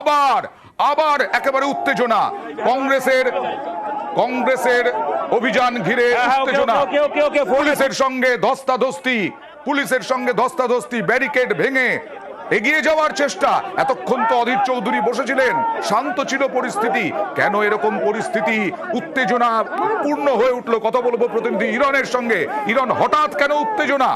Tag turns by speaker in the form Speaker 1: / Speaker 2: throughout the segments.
Speaker 1: আবার আবার একেবারে উত্তেজনা কংগ্রেসের অভিযান ঘিরে উত্তেজনা পুলিশের সঙ্গে ধস্তাধস্তি ব্যারিকেড ভেঙে এগিয়ে যাওয়ার চেষ্টা। এতক্ষণ তো অধীর চৌধুরী বসেছিলেন, শান্ত ছিল পরিস্থিতি, কেন এরকম পরিস্থিতি উত্তেজনা পূর্ণ হয়ে উঠলো? কথা বলবো প্রতিনিধি ইরনের সঙ্গে। ইরন, হঠাৎ কেন উত্তেজনা?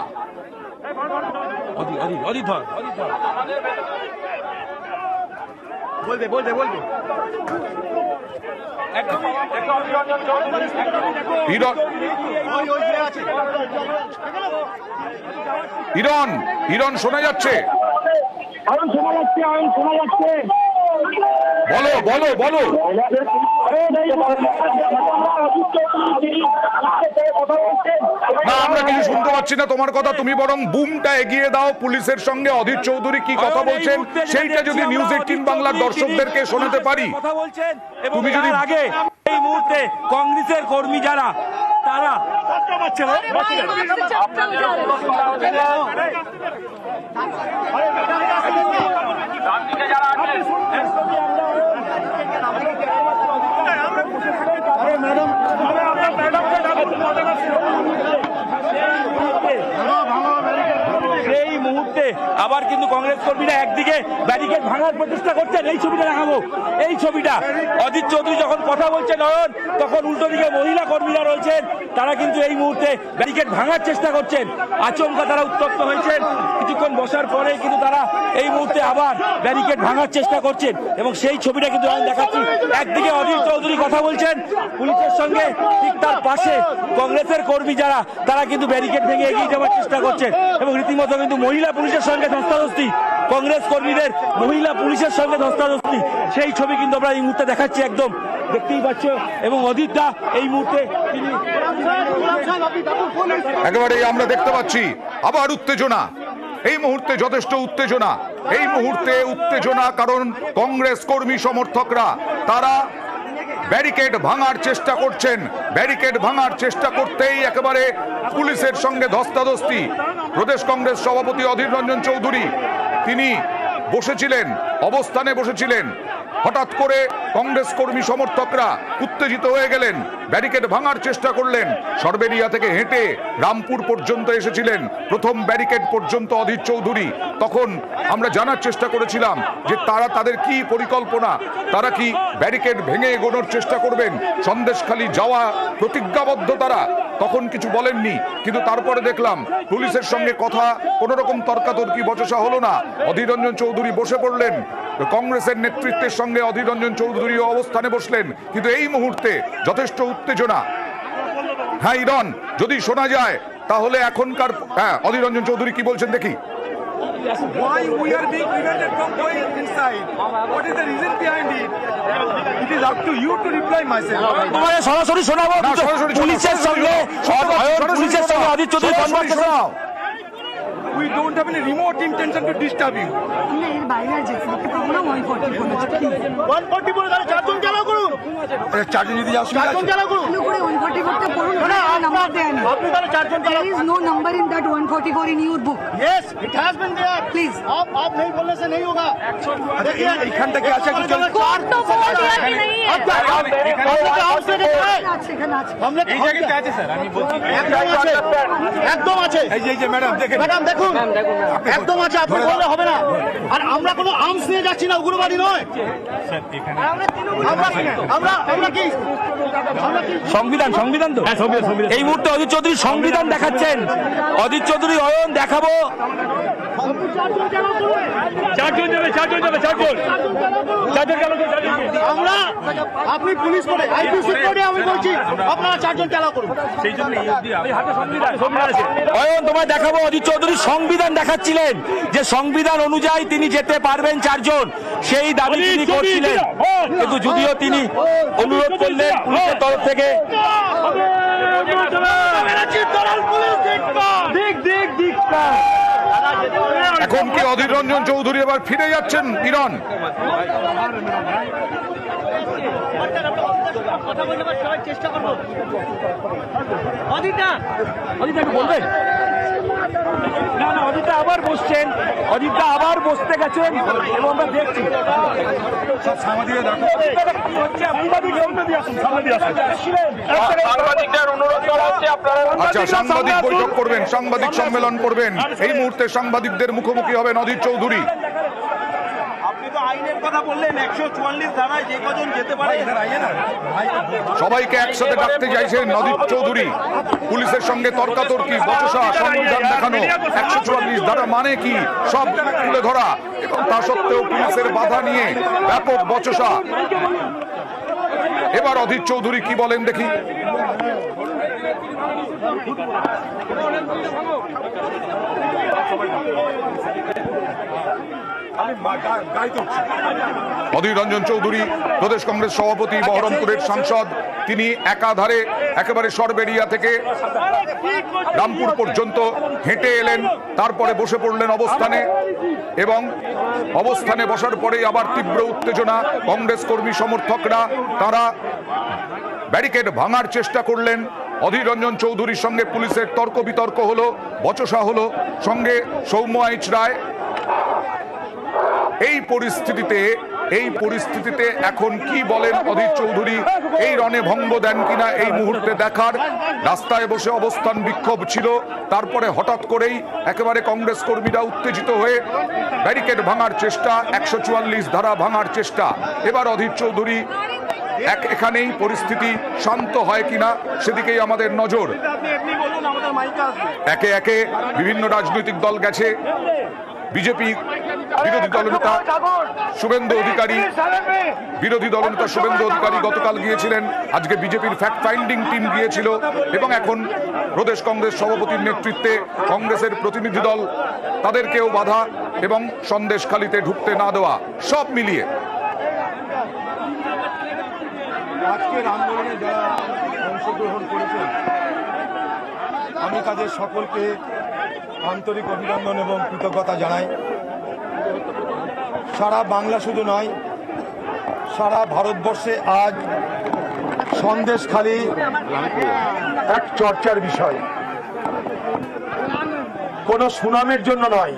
Speaker 1: ইরন শোনা যাচ্ছে? বলো বলো বলো। না, আমরা কিছু শুনতে পাচ্ছি না তোমার কথা। তুমি বরং বুমটা এগিয়ে দাও। পুলিশের সঙ্গে অধীর চৌধুরী কি কথা বলছেন সেইটা যদি নিউজ 18 বাংলার দর্শকদেরকে শোনাতে পারি। তুমি যদি
Speaker 2: আগে এই মুহূর্তে কংগ্রেসের কর্মী যারা তারা সেই মুহূর্তে আবার কিন্তু কংগ্রেস কর্মীরা একদিকে ব্যারিকেড ভাঙার প্রচেষ্টা করছেন। এই ছবিটা দেখাবো, এই ছবিটা অধীর চৌধুরী যখন কথা বলছেন নয়ন, তখন উল্টো দিকে মহিলা কর্মীরা রয়েছেন, তারা কিন্তু এই মুহূর্তে ব্যারিকেড ভাঙার চেষ্টা করছেন। আচমকা তারা উত্তপ্ত হয়েছেন, কিছুক্ষণ বসার পরে কিন্তু তারা এই মুহূর্তে আবার ব্যারিকেড ভাঙার চেষ্টা করছেন এবং সেই ছবিটা কিন্তু আমি দেখাচ্ছি। একদিকে অধীর চৌধুরী কথা বলছেন, পুলিশের সঙ্গে ঠিক তার পাশে কংগ্রেসের কর্মী যারা তারা কিন্তু ব্যারিকেড ভেঙে এগিয়ে যাওয়ার চেষ্টা করছেন এবং রীতিমতো কিন্তু মহিলা পুলিশের সঙ্গে ধস্তাধস্তি, কংগ্রেস কর্মীদের মহিলা পুলিশের সঙ্গে ধস্তাধস্তি, সেই ছবি কিন্তু আমরা এই মুহূর্তে দেখাচ্ছি, একদম দেখতেই পাচ্ছ। এবং অধীরদা এই মুহূর্তে তিনি
Speaker 1: একেবারে আমরা দেখতে পাচ্ছি আবার উত্তেজনা। এই মুহূর্তে যথেষ্ট উত্তেজনা, এই মুহূর্তে উত্তেজনা, কারণ কংগ্রেস কর্মী সমর্থকরা তারা ব্যারিকেড ভাঙার চেষ্টা করছেন। ব্যারিকেড ভাঙার চেষ্টা করতেই একেবারে পুলিশের সঙ্গে ধস্তাধস্তি। প্রদেশ কংগ্রেস সভাপতি অধীর রঞ্জন চৌধুরী তিনি বসেছিলেন, অবস্থানে বসেছিলেন। হঠাৎ করে কংগ্রেস কর্মী সমর্থকরা উত্তেজিত হয়ে গেলেন, ব্যারিকেড ভাঙার চেষ্টা করলেন। সরবেরিয়া থেকে হেঁটে রামপুর পর্যন্ত এসেছিলেন, প্রথম ব্যারিকেড পর্যন্ত অধীর চৌধুরী। তখন আমরা জানার চেষ্টা করেছিলাম যে তাদের কি পরিকল্পনা, তারা কি ব্যারিকেড ভেঙে এগোনোর চেষ্টা করবেন, সন্দেশখালী যাওয়া প্রতিজ্ঞাবদ্ধ তারা। তখন কিছু বলেননি, কিন্তু তারপরে দেখলাম পুলিশের সঙ্গে কথা, কোন রকম তর্কাতর্কি বচসা হলো না। অধীর রঞ্জন চৌধুরী বসে পড়লেন, কংগ্রেসের নেতৃত্বের সঙ্গে অধীর রঞ্জন চৌধুরী অবস্থানে বসলেন। কিন্তু এই মুহূর্তে যথেষ্ট উত্তেজনা। হ্যাঁ ইরন, যদি শোনা যায় তাহলে এখনকার অধীর রঞ্জন চৌধুরী কি বলছেন দেখি।
Speaker 3: Why we are being prevented from going inside? What is the reason behind it? It is up to you to reply myself.
Speaker 2: তোমাদের সরাসরি শোনাবো, পুলিশের সঙ্গে Adhir Chowdhury conversation.
Speaker 3: We don't have any remote intention to disturb you.
Speaker 4: আমরা এর বাইরে আর যেতে দিতে পারবো না। 140 বলেছে, প্লিজ
Speaker 3: 140 বলে তাহলে চারজন চালাও করুন। চারজন যদি যাও চারজন চালাও করুন।
Speaker 4: ভালো করে 140 করতে বলুন, না নাম্বার দেন।
Speaker 3: আপনি তাহলে চারজন চালাও।
Speaker 4: There is no number in that 144 in your book.
Speaker 3: Yes, it has been there.
Speaker 4: Please.
Speaker 3: आप नहीं बोलने से नहीं होगा। देखिए এখান থেকে আছে একজন।
Speaker 4: कोर्ट तो बोल दिया कि नहीं है।
Speaker 3: आपसे
Speaker 4: আছে এখানে আছে।
Speaker 3: हमने এই জায়গাতে আছে স্যার, আমি বলছি একদম আছে। এই যে ম্যাডাম দেখেন, ম্যাডাম দেখুন একদম আছে, আপনি বললে হবে না। আর আমরা কোনো আর্মস নিয়ে যাচ্ছি না, উগ্রবাদী নয়। আমরা কি
Speaker 2: সংবিধান তো এই মুহূর্তে অধীর চৌধুরী সংবিধান দেখাচ্ছেন। অধীর চৌধুরী অয়ন দেখাবো।
Speaker 3: আমরা আপনি পুলিশ করে আইপিসি করে আমি বলছি আপনারা চারজন চালাও করুন।
Speaker 2: অয়ন তোমায় দেখাবো, অধীর চৌধুরী সংবিধান দেখাচ্ছিলেন যে সংবিধান অনুযায়ী তিনি যেতে পারবেন চারজন, সেই দাবি তিনি করছিলেন। কিন্তু যদিও তিনি অনুরোধ করলেন পুলিশের তরফ থেকে।
Speaker 1: এখন কি অধীর রঞ্জন চৌধুরী এবার ফিরে যাচ্ছেন ইরন?
Speaker 2: চেষ্টা করবো। অদিতা বলবেন না না, অজিতদা আবার বসছেন, অজিতদা আবার বসতে গেছেন এবং আমরা দেখছি কি হচ্ছে। সাংবাদিকদের অনুরোধ করা হচ্ছে আপনারা
Speaker 1: আচ্ছা, সাংবাদিক বৈঠক করবেন, সাংবাদিক সম্মেলন করবেন। এই মুহূর্তে সাংবাদিকদের মুখোমুখি হবেন অধীর চৌধুরী।
Speaker 5: আপনি তো আইনের কথা বললেন, 144 ধারায় যে কজন যেতে পারে।
Speaker 1: সবাইকে একসাথে ডাকতে চাইছেন অধীর চৌধুরী। পুলিশের সঙ্গে তর্কাতর্কি, বচসা, সংবিধান দেখানো, 144 ধারা মানে কি সব তুলে ধরা, এবং তা সত্ত্বেও পুলিশের বাধা নিয়ে ব্যাপক বচসা। এবার অধীর চৌধুরী কি বলেন দেখি। অধীর রঞ্জন চৌধুরী প্রদেশ কংগ্রেস সভাপতি, বহরমপুরের সাংসদ। তিনি একাধারে একেবারে সরবেরিয়া থেকে রামপুর পর্যন্ত হেঁটে এলেন, তারপরে বসে পড়লেন অবস্থানে, এবং অবস্থানে বসার পরেই আবার তীব্র উত্তেজনা। কংগ্রেস কর্মী সমর্থকরা তারা ব্যারিকেড ভাঙার চেষ্টা করলেন। অধীর রঞ্জন চৌধুরীর সঙ্গে পুলিশের তর্ক বিতর্ক হলো, বচসা হলো, সঙ্গে সৌম্য এইচ রায়। এই পরিস্থিতিতে এখন কি বলেন অধীর চৌধুরী, এই রণে ভঙ্গ দেন কিনা এই মুহূর্তে দেখার। রাস্তায় বসে অবস্থান বিক্ষোভ ছিল, তারপরে হঠাৎ করেই একেবারে কংগ্রেস কর্মীরা উত্তেজিত হয়ে ব্যারিকেড ভাঙার চেষ্টা, 144 ধারা ভাঙার চেষ্টা। এবার অধীর চৌধুরী এখানেই পরিস্থিতি শান্ত হয় কিনা সেদিকেই আমাদের নজর। একে একে বিভিন্ন রাজনৈতিক দল গেছে। বিজেপি বিরোধী দলনেতা শুভেন্দু অধিকারী গতকাল গিয়েছিলেন, আজকে বিজেপির ফ্যাক্ট ফাইন্ডিং টিম গিয়েছিল, এবং এখন প্রদেশ কংগ্রেস সভাপতির নেতৃত্বে কংগ্রেসের প্রতিনিধি দল, তাদেরকেও বাধা এবং সন্দেশখালিতে ঢুকতে না দেওয়া, সব মিলিয়ে
Speaker 6: আজকের আন্দোলনে যারা অংশগ্রহণ করেছেন, আমি তাদের সকলকে আন্তরিক অভিনন্দন এবং কৃতজ্ঞতা জানাই। সারা বাংলা শুধু নয়, সারা ভারতবর্ষে আজ সন্দেশখালি এক চর্চার বিষয়। কোনো সুনামের জন্য নয়,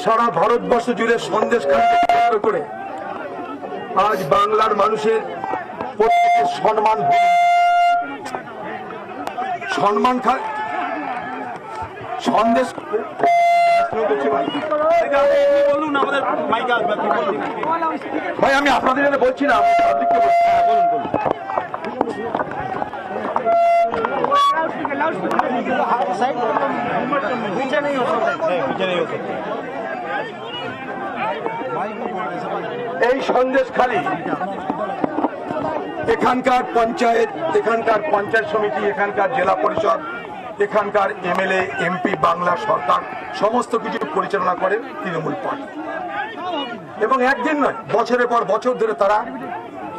Speaker 6: সারা ভারতবর্ষ জুড়ে সন্দেশখালিকে কেন্দ্র করে আজ বাংলার মানুষের প্রত্যেকের সম্মান সন্দেশ ভাই, আমি আপনাদের জন্য বলছি না, এই সন্দেশখালি এখানকার পঞ্চায়েত, এখানকার পঞ্চায়েত সমিতি, এখানকার জেলা পরিষদ, এখানকার এমএলএ, এমপি, বাংলা সরকার সমস্ত কিছু পরিচালনা করে তৃণমূল পার্টি। এবং একদিন নয়, বছরের পর বছর ধরে তারা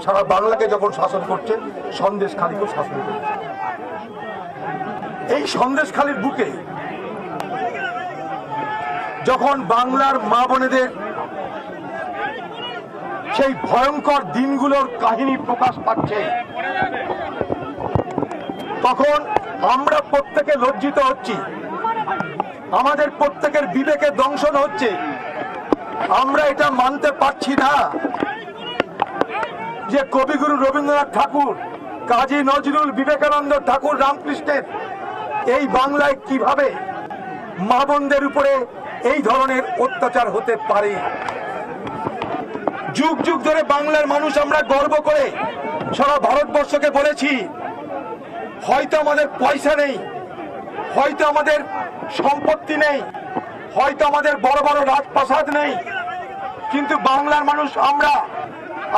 Speaker 6: সারা বাংলাকে যখন শাসন করছে, সন্দেশখালিকেও শাসন করছে। এই সন্দেশখালির বুকে যখন বাংলার মা বোনেদের সেই ভয়ঙ্কর দিনগুলোর কাহিনী প্রকাশ পাচ্ছে, তখন আমরা প্রত্যেকে লজ্জিত হচ্ছি, আমাদের প্রত্যেকের বিবেকে দংশন হচ্ছে। আমরা এটা মানতে পারছি না যে কবিগুরু রবীন্দ্রনাথ ঠাকুর, কাজী নজরুল, বিবেকানন্দ ঠাকুর, রামকৃষ্ণের এই বাংলায় কিভাবে মা বোনদের উপরে এই ধরনের অত্যাচার হতে পারে। যুগ যুগ ধরে বাংলার মানুষ আমরা গর্ব করে সারা ভারতবর্ষকে বলেছি, হয়তো আমাদের পয়সা নেই, হয়তো আমাদের সম্পত্তি নেই, হয়তো আমাদের বড় বড় রাজপ্রাসাদ নেই, কিন্তু বাংলার মানুষ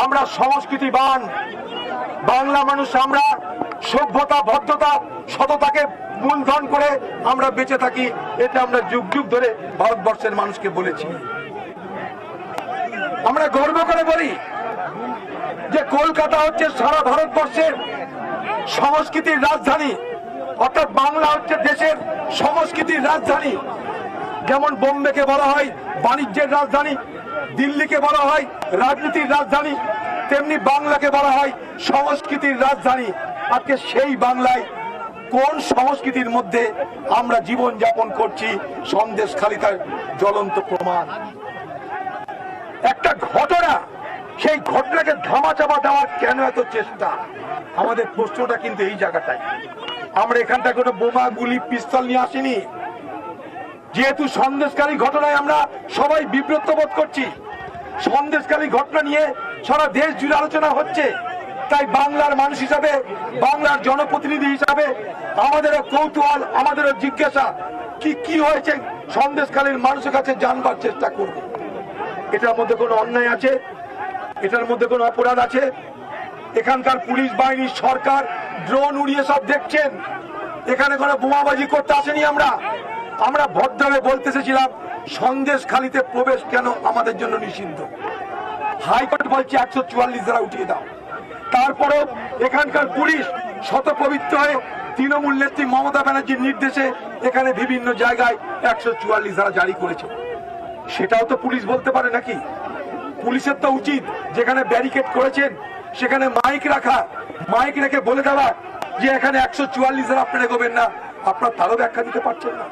Speaker 6: আমরা সংস্কৃতিবান বাংলা মানুষ, আমরা সভ্যতা, ভদ্রতা, সততাকে মূলধন করে আমরা বেঁচে থাকি। এটা আমরা যুগ যুগ ধরে ভারতবর্ষের মানুষকে বলেছি। আমরা গর্ব করে বলি যে কলকাতা হচ্ছে সারা ভারতবর্ষের সংস্কৃতির রাজধানী, অর্থাৎ বাংলা হচ্ছে দেশের সংস্কৃতির রাজধানী। যেমন বোম্বেকে বলা হয় বাণিজ্যের রাজধানী, দিল্লিকে বলা হয় রাজনীতির রাজধানী, তেমনি বাংলাকে বলা হয় সংস্কৃতির রাজধানী। আজকে সেই বাংলায় কোন সংস্কৃতির মধ্যে আমরা জীবন যাপন করছি সন্দেশখালী তার জ্বলন্ত প্রমাণ। একটা ঘটনা, সেই ঘটনাকে ধামাচাপা দেওয়ার কেন এত চেষ্টা? আমাদের প্রশ্নটা কিন্তু এই জায়গাটায়। আমরা এখানটা কোনো বোমা গুলি পিস্তল নিয়ে আসিনি। যেহেতু সন্দেশখালী ঘটনায় আমরা সবাই বিব্রত বোধ করছি, সন্দেশখালী ঘটনা নিয়ে সারা দেশ জুড়ে আলোচনা হচ্ছে, তাই বাংলার মানুষ হিসাবে, বাংলার জনপ্রতিনিধি হিসাবে আমাদেরও কৌতূহল, আমাদেরও জিজ্ঞাসা, কি হয়েছে সন্দেশখালীর মানুষের কাছে জানবার চেষ্টা করব। এটার মধ্যে কোনো অন্যায় আছে? এটার মধ্যে কোনো অপরাধ আছে? এখানকার পুলিশ বাহিনী, সরকার ড্রোন উড়িয়ে সব দেখছেন। এখানে কোনো বোমাবাজি করতে আসেনি। আমরা ভদ্রভাবে বলতে এসেছিলাম সন্দেশখালীতে প্রবেশ কেন আমাদের জন্য নিষিদ্ধ। হাইকোর্ট বলছে 144 ধারা উঠিয়ে দাও। তারপরেও এখানকার পুলিশ শতপবিত্র হয়ে তৃণমূল নেত্রী মমতা ব্যানার্জির নির্দেশে এখানে বিভিন্ন জায়গায় 144 ধারা জারি করেছে। সেটাও তো পুলিশ বলতে পারে নাকি? পুলিশের তো উচিত যেখানে ব্যারিকেড করেছেন সেখানে মাইক রাখা, মাইক রেখে বলে দেওয়া যে এখানে 144 ধারা আপনারা এগোবেন না। আপনারা তারও ব্যাখ্যা দিতে পারছেন না।